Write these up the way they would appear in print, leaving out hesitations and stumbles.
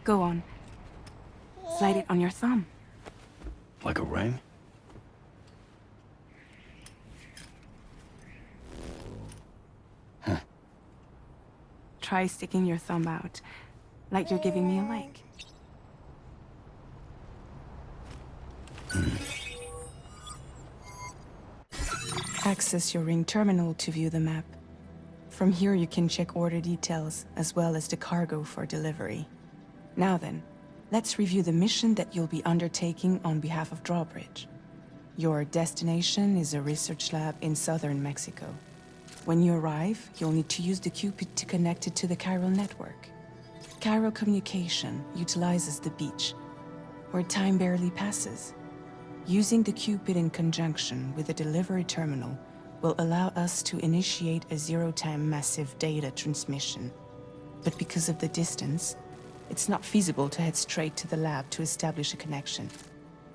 Go on. Slide it on your thumb. Like a ring? Huh. Try sticking your thumb out, like you're giving me a like. Access your ring terminal to view the map. From here you can check order details, as well as the cargo for delivery. Now then, let's review the mission that you'll be undertaking on behalf of Drawbridge. Your destination is a research lab in southern Mexico. When you arrive, you'll need to use the Cupid to connect it to the chiral network. Chiral communication utilizes the beach, where time barely passes. Using the Cupid in conjunction with the delivery terminal will allow us to initiate a zero-time massive data transmission. But because of the distance, it's not feasible to head straight to the lab to establish a connection.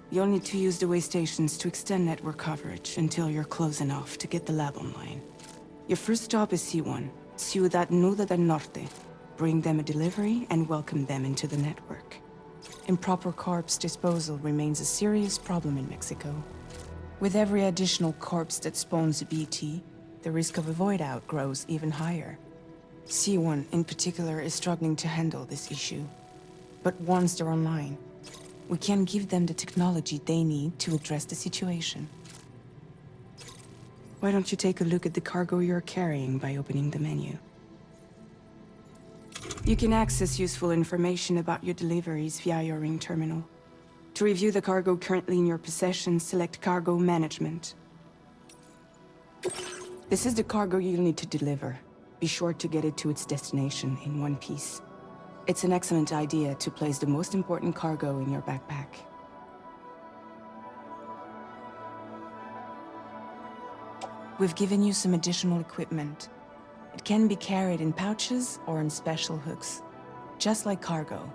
You'll need to use the way stations to extend network coverage until you're close enough to get the lab online. Your first stop is C1, Ciudad Nuda del Norte. Bring them a delivery and welcome them into the network. Improper corpse disposal remains a serious problem in Mexico. With every additional corpse that spawns a BT, the risk of a void out grows even higher. C1 in particular is struggling to handle this issue. But once they're online, we can give them the technology they need to address the situation. Why don't you take a look at the cargo you're carrying by opening the menu? You can access useful information about your deliveries via your ring terminal. To review the cargo currently in your possession, select Cargo Management. This is the cargo you'll need to deliver. Be sure to get it to its destination in one piece. It's an excellent idea to place the most important cargo in your backpack. We've given you some additional equipment. It can be carried in pouches or in special hooks, just like cargo.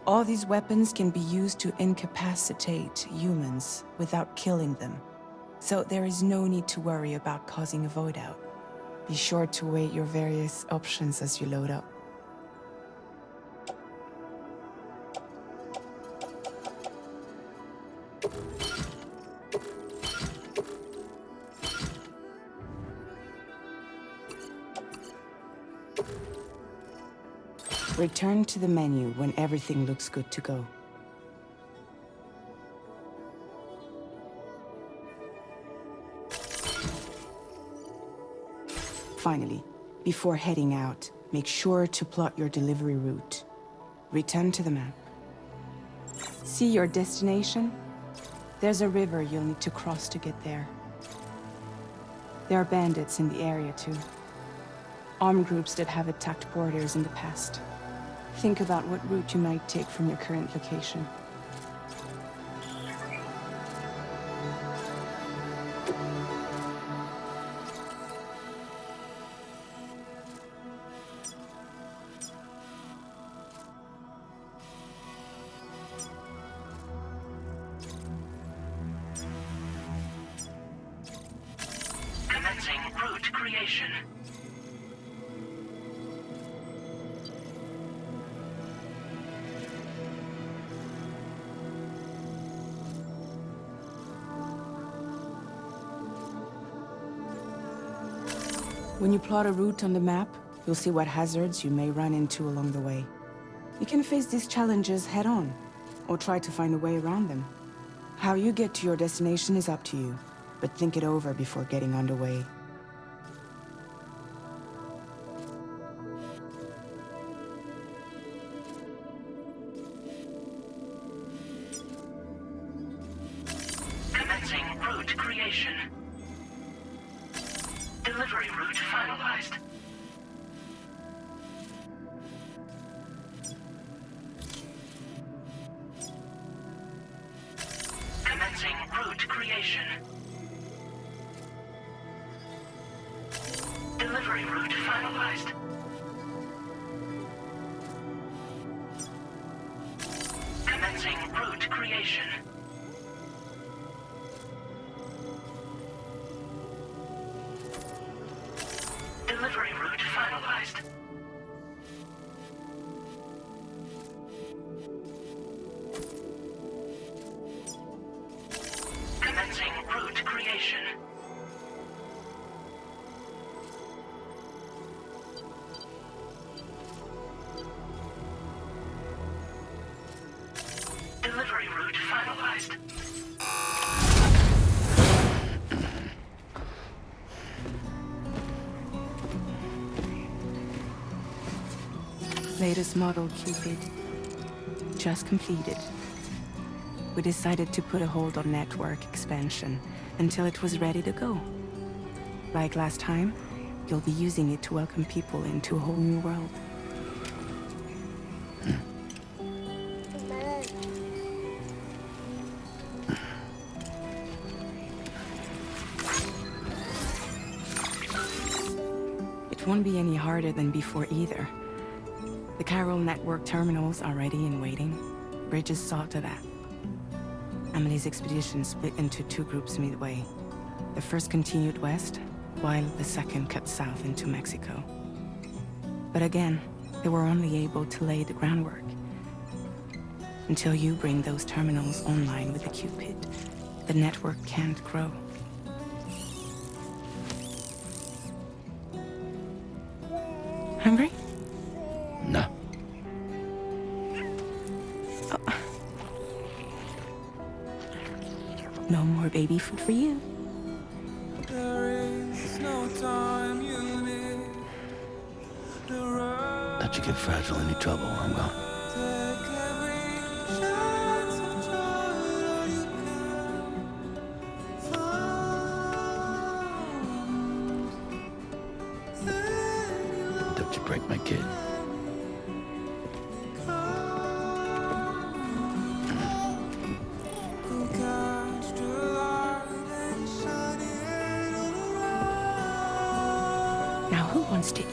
All these weapons can be used to incapacitate humans without killing them, so there is no need to worry about causing a void out. Be sure to weigh your various options as you load up. Return to the menu when everything looks good to go. Finally, before heading out, make sure to plot your delivery route. Return to the map. See your destination? There's a river you'll need to cross to get there. There are bandits in the area too. Armed groups that have attacked borders in the past. Think about what route you might take from your current location. Commencing route creation. When you plot a route on the map, you'll see what hazards you may run into along the way. You can face these challenges head-on, or try to find a way around them. How you get to your destination is up to you, but think it over before getting underway. Commencing route creation. Delivery route finalized. Commencing route creation. Delivery route finalized. Commencing route creation. Delivery route finalized. Latest model Cupid. Just completed. We decided to put a hold on network expansion until it was ready to go. Like last time, you'll be using it to welcome people into a whole new world. It won't be any harder than before either. The Chiral network terminals are ready and waiting. Bridges saw to that. Emily's expedition split into two groups midway. The first continued west, while the second cut south into Mexico. But again, they were only able to lay the groundwork. Until you bring those terminals online with the Cupid, the network can't grow. Hungry? No. No more baby food for you. Let you get fragile any trouble, I'm gone. Don't you break my kid. Now who wants to eat?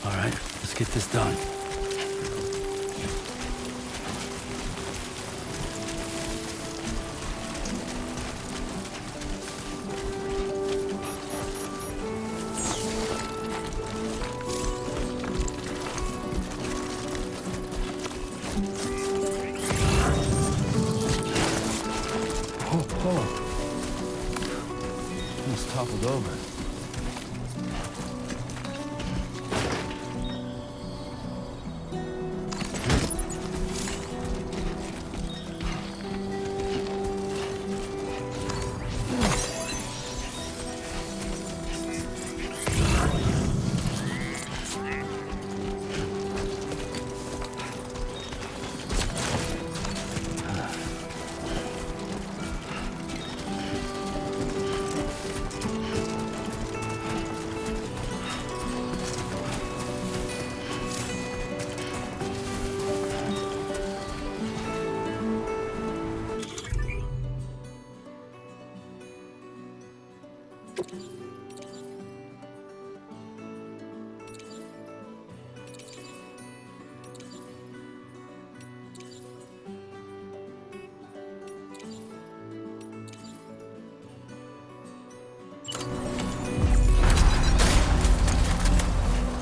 All right, let's get this done. Oh. Almost toppled over.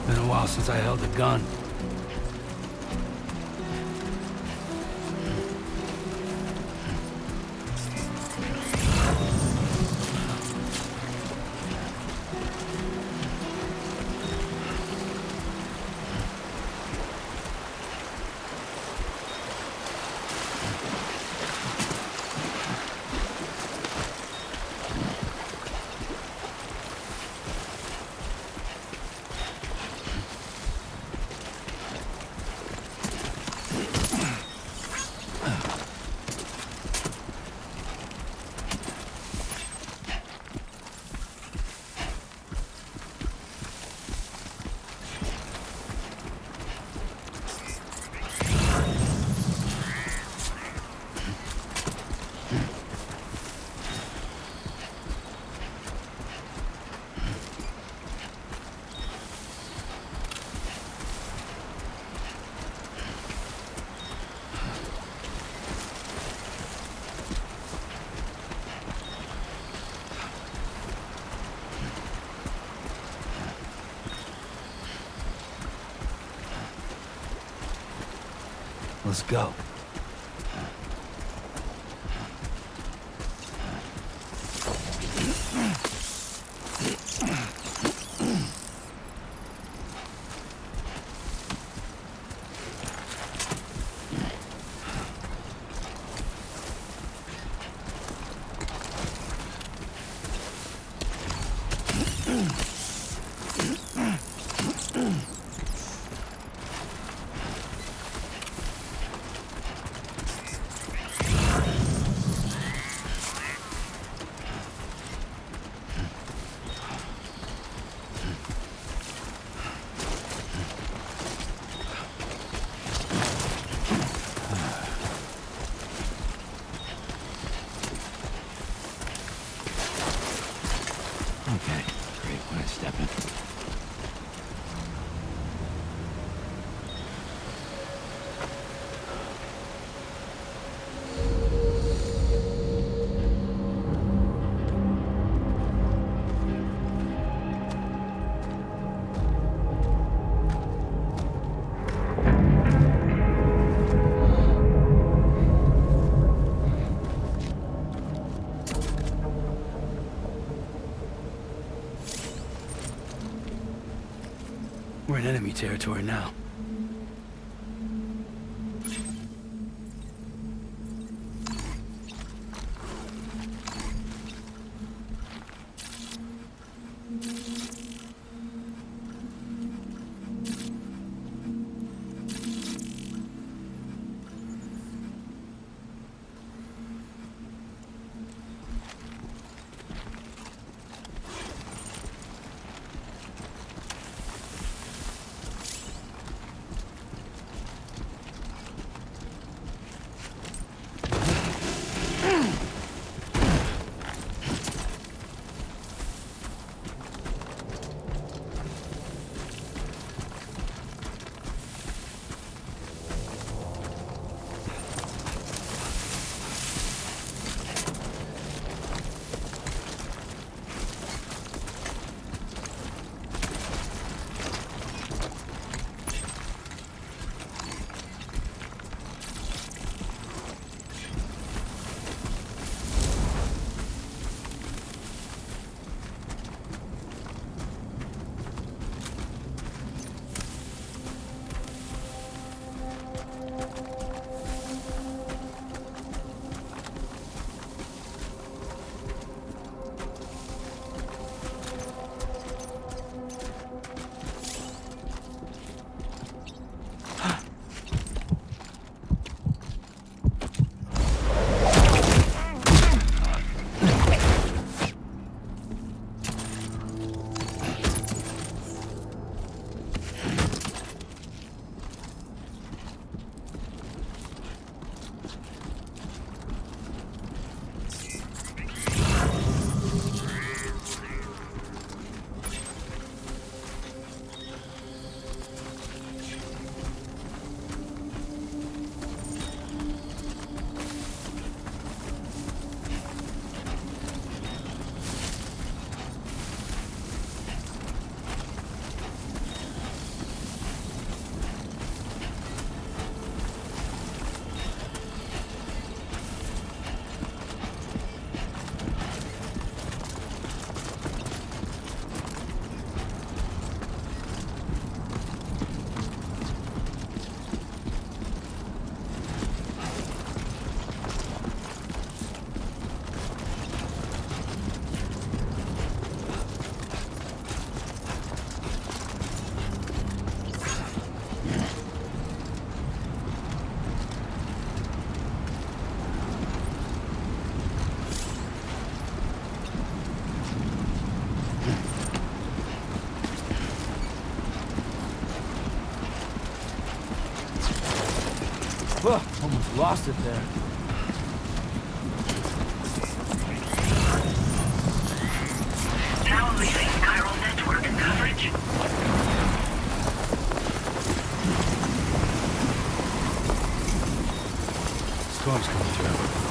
Been a while since I held a gun. Let's go. Okay, great way to step in. We're in enemy territory now. Ugh, almost lost it there. Now leaving chiral network coverage. Storm's coming through.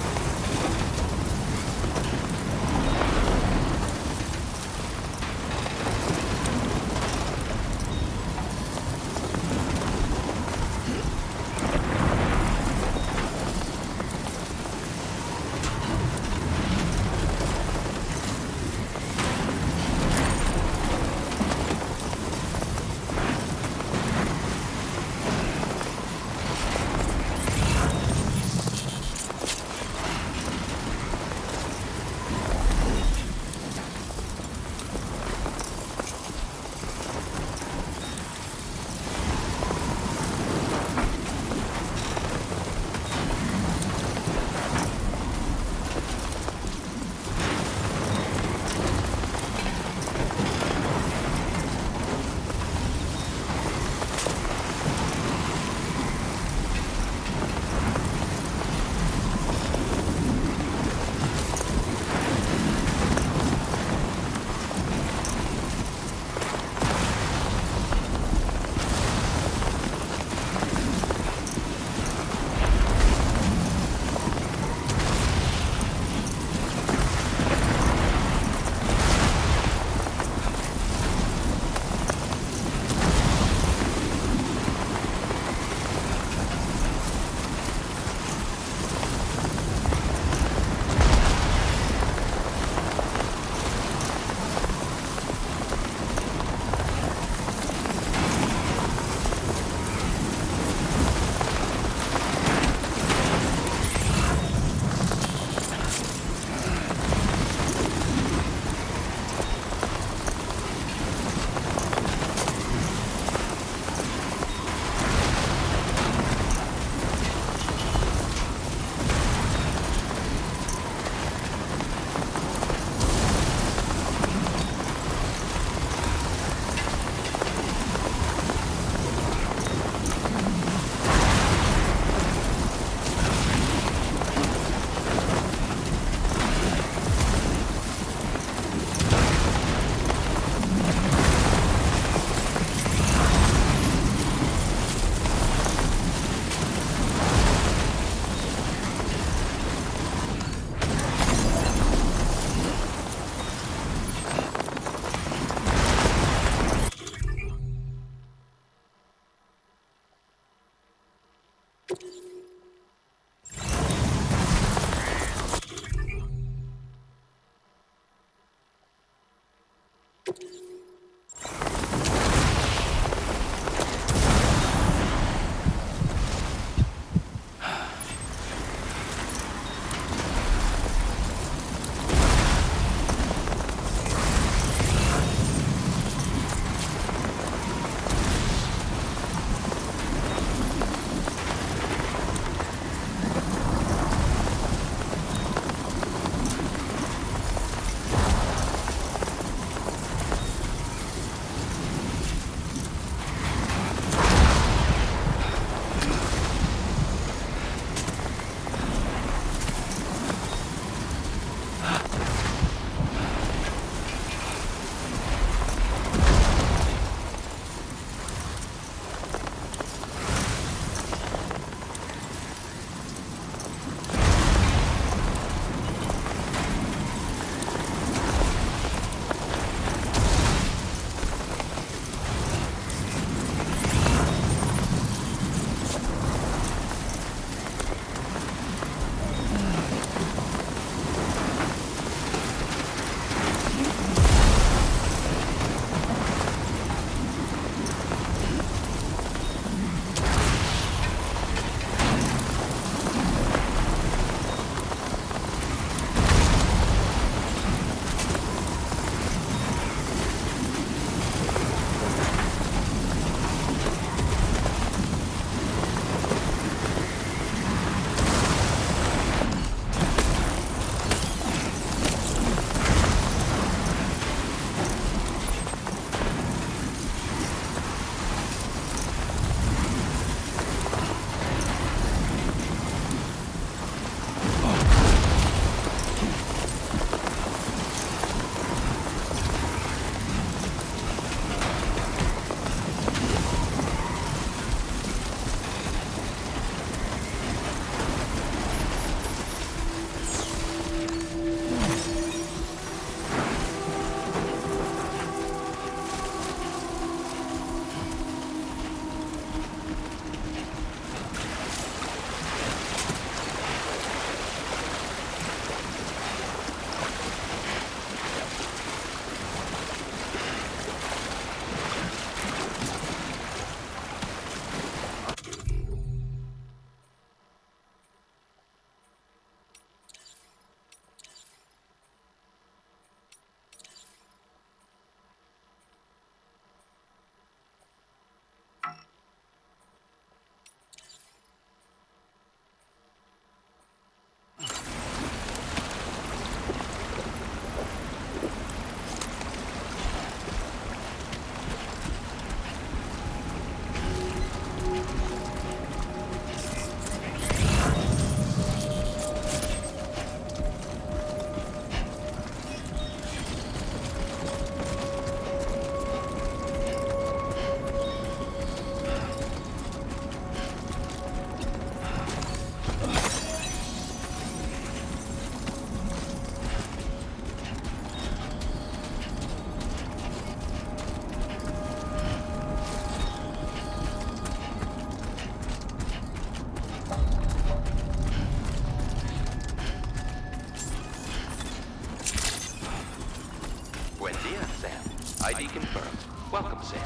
ID confirmed. Welcome, Sam.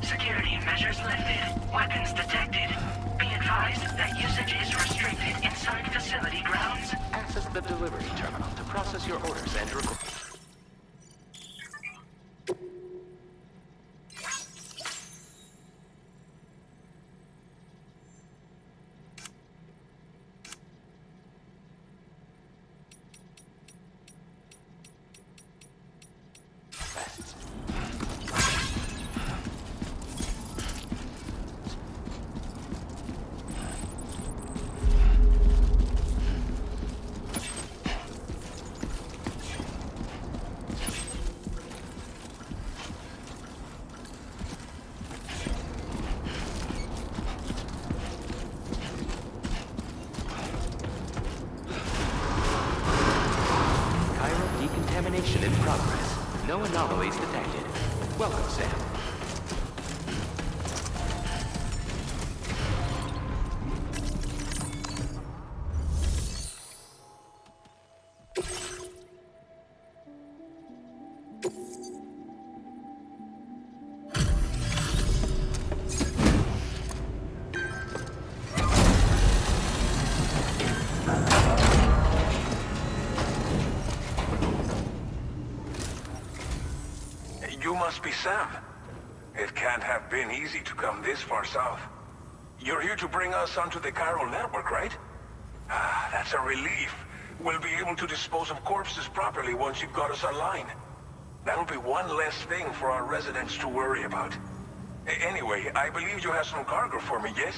Security measures lifted. Weapons detected. Be advised that usage is restricted inside facility grounds. Access the delivery terminal to process your orders and requests. Decontamination in progress. No anomalies detected. Welcome, Sam. You must be Sam. It can't have been easy to come this far south. You're here to bring us onto the chiral network, right? Ah, that's a relief. We'll be able to dispose of corpses properly once you've got us online. That'll be one less thing for our residents to worry about. Anyway, I believe you have some cargo for me, yes?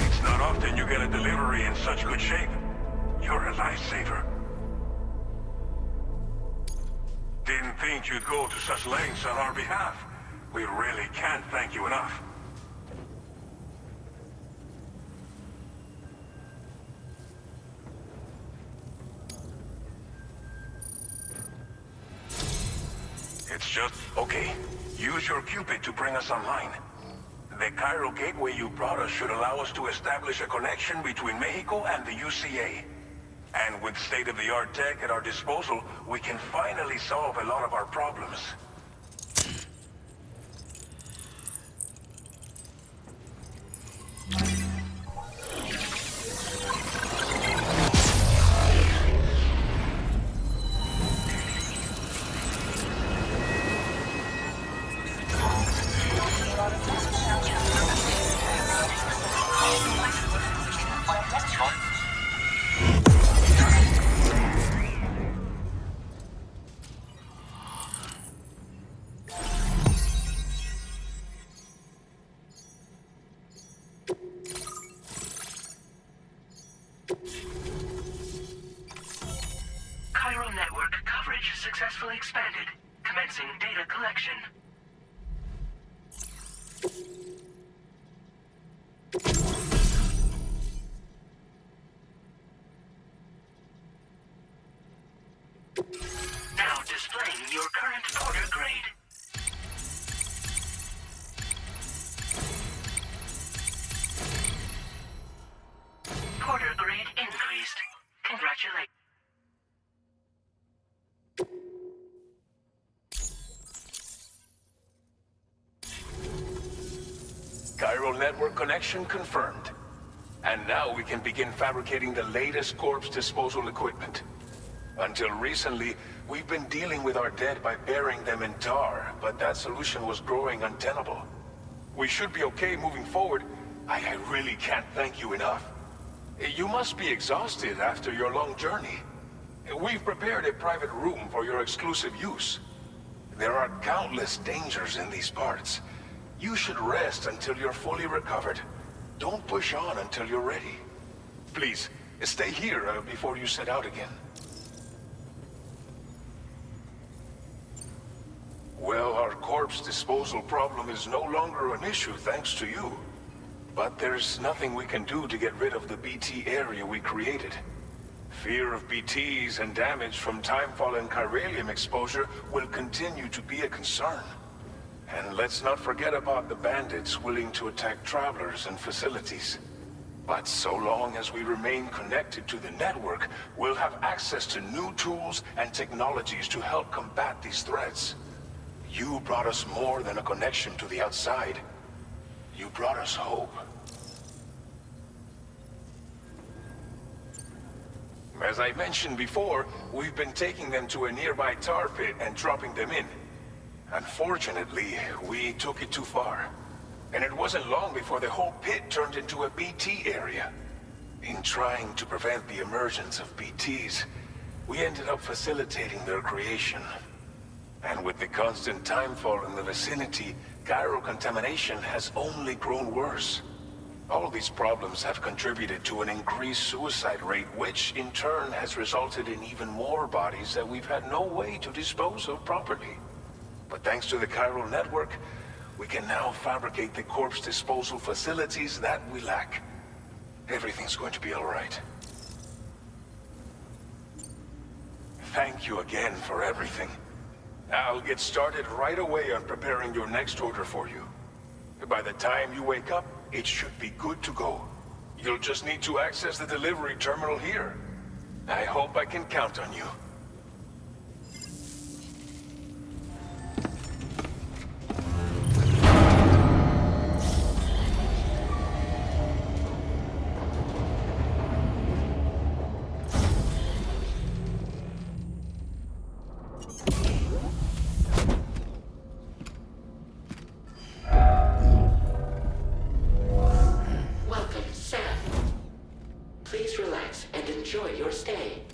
It's not often you get a delivery in such good shape. You're a lifesaver. Didn't think you'd go to such lengths on our behalf. We really can't thank you enough. It's just... okay. Use your Cupid to bring us online. The chiral gateway you brought us should allow us to establish a connection between Mexico and the UCA. And with state-of-the-art tech at our disposal, we can finally solve a lot of our problems. Chiral network coverage successfully expanded. Commencing data collection. Now displaying your current porter grade. Porter grade increased. Congratulations. Chiral network connection confirmed. And now we can begin fabricating the latest corpse disposal equipment. Until recently, we've been dealing with our dead by burying them in tar, but that solution was growing untenable. We should be okay moving forward. I really can't thank you enough. You must be exhausted after your long journey. We've prepared a private room for your exclusive use. There are countless dangers in these parts. You should rest until you're fully recovered. Don't push on until you're ready. Please, stay here before you set out again. Well, our corpse disposal problem is no longer an issue thanks to you. But there's nothing we can do to get rid of the BT area we created. Fear of BTs and damage from timefall and chiralium exposure will continue to be a concern. And let's not forget about the bandits willing to attack travelers and facilities. But so long as we remain connected to the network, we'll have access to new tools and technologies to help combat these threats. You brought us more than a connection to the outside. You brought us hope. As I mentioned before, we've been taking them to a nearby tar pit and dropping them in. Unfortunately, we took it too far. And it wasn't long before the whole pit turned into a BT area. In trying to prevent the emergence of BTs, we ended up facilitating their creation. And with the constant timefall in the vicinity, chiral contamination has only grown worse. All these problems have contributed to an increased suicide rate, which in turn has resulted in even more bodies that we've had no way to dispose of properly. But thanks to the chiral network, we can now fabricate the corpse disposal facilities that we lack. Everything's going to be all right. Thank you again for everything. I'll get started right away on preparing your next order for you. By the time you wake up, it should be good to go. You'll just need to access the delivery terminal here. I hope I can count on you. stay.